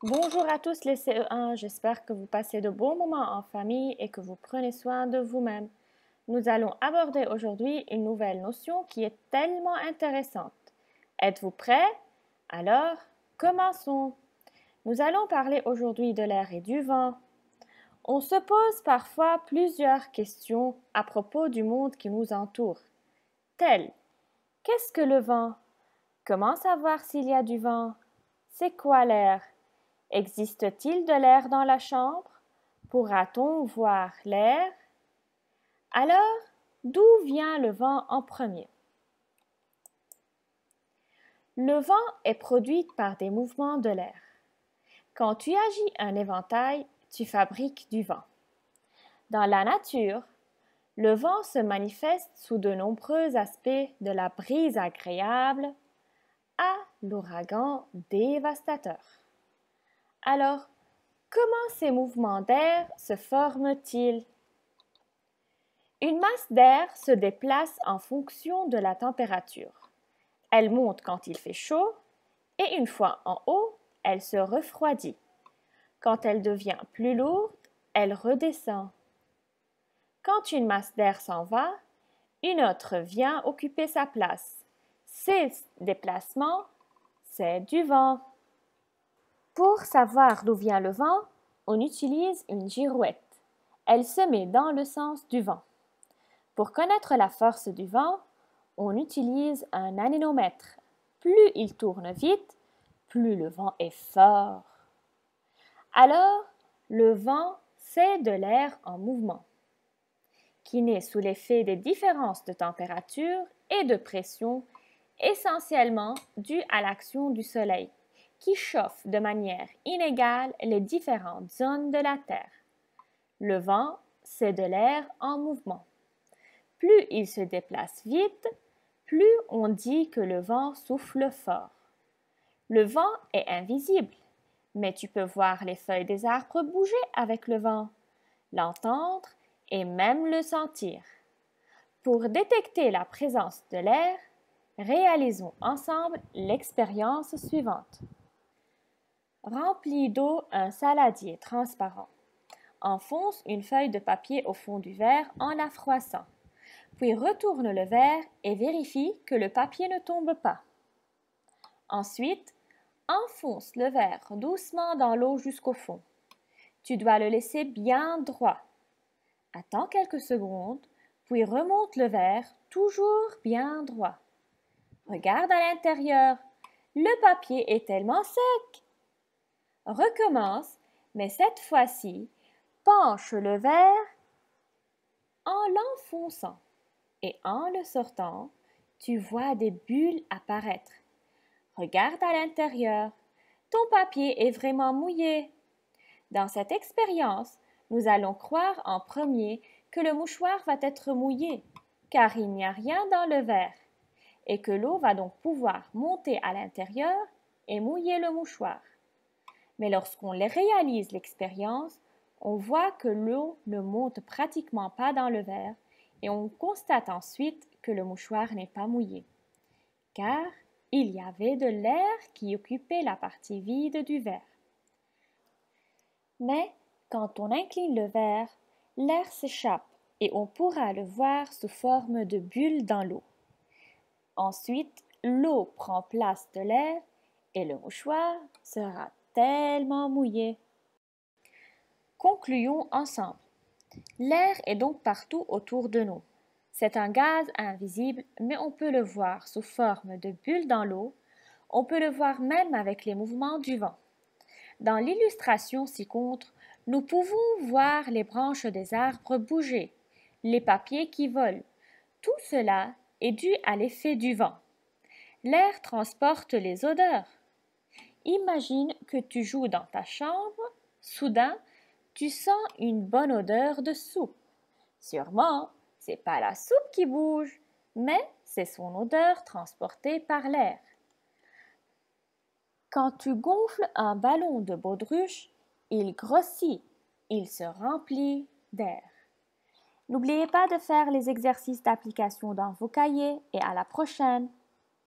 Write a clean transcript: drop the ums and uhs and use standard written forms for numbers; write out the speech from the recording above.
Bonjour à tous les CE1, j'espère que vous passez de bons moments en famille et que vous prenez soin de vous-même. Nous allons aborder aujourd'hui une nouvelle notion qui est tellement intéressante. Êtes-vous prêts? Alors, commençons. Nous allons parler aujourd'hui de l'air et du vent. On se pose parfois plusieurs questions à propos du monde qui nous entoure, telles: qu'est-ce que le vent? Comment savoir s'il y a du vent? C'est quoi l'air? Existe-t-il de l'air dans la chambre? Pourra-t-on voir l'air? Alors, d'où vient le vent en premier? Le vent est produit par des mouvements de l'air. Quand tu agis un éventail, tu fabriques du vent. Dans la nature, le vent se manifeste sous de nombreux aspects, de la brise agréable à l'ouragan dévastateur. Alors, comment ces mouvements d'air se forment-ils? Une masse d'air se déplace en fonction de la température. Elle monte quand il fait chaud et une fois en haut, elle se refroidit. Quand elle devient plus lourde, elle redescend. Quand une masse d'air s'en va, une autre vient occuper sa place. Ces déplacements, c'est du vent. Pour savoir d'où vient le vent, on utilise une girouette. Elle se met dans le sens du vent. Pour connaître la force du vent, on utilise un anémomètre. Plus il tourne vite, plus le vent est fort. Alors, le vent, c'est de l'air en mouvement, qui naît sous l'effet des différences de température et de pression, essentiellement dues à l'action du Soleil, qui chauffe de manière inégale les différentes zones de la Terre. Le vent, c'est de l'air en mouvement. Plus il se déplace vite, plus on dit que le vent souffle fort. Le vent est invisible, mais tu peux voir les feuilles des arbres bouger avec le vent, l'entendre et même le sentir. Pour détecter la présence de l'air, réalisons ensemble l'expérience suivante. Remplis d'eau un saladier transparent. Enfonce une feuille de papier au fond du verre en la froissant. Puis retourne le verre et vérifie que le papier ne tombe pas. Ensuite, enfonce le verre doucement dans l'eau jusqu'au fond. Tu dois le laisser bien droit. Attends quelques secondes, puis remonte le verre toujours bien droit. Regarde à l'intérieur. Le papier est tellement sec. Recommence, mais cette fois-ci, penche le verre en l'enfonçant. Et en le sortant, tu vois des bulles apparaître. Regarde à l'intérieur. Ton papier est vraiment mouillé. Dans cette expérience, nous allons croire en premier que le mouchoir va être mouillé, car il n'y a rien dans le verre, et que l'eau va donc pouvoir monter à l'intérieur et mouiller le mouchoir. Mais lorsqu'on réalise l'expérience, on voit que l'eau ne monte pratiquement pas dans le verre, et on constate ensuite que le mouchoir n'est pas mouillé, car il y avait de l'air qui occupait la partie vide du verre. Mais quand on incline le verre, l'air s'échappe et on pourra le voir sous forme de bulles dans l'eau. Ensuite, l'eau prend place de l'air et le mouchoir sera tellement mouillé. Concluons ensemble. L'air est donc partout autour de nous. C'est un gaz invisible, mais on peut le voir sous forme de bulles dans l'eau. On peut le voir même avec les mouvements du vent. Dans l'illustration ci-contre, nous pouvons voir les branches des arbres bouger, les papiers qui volent. Tout cela est dû à l'effet du vent. L'air transporte les odeurs. Imagine que tu joues dans ta chambre, soudain, tu sens une bonne odeur de soupe. Sûrement, c'est pas la soupe qui bouge, mais c'est son odeur transportée par l'air. Quand tu gonfles un ballon de baudruche, il grossit, il se remplit d'air. N'oubliez pas de faire les exercices d'application dans vos cahiers et à la prochaine.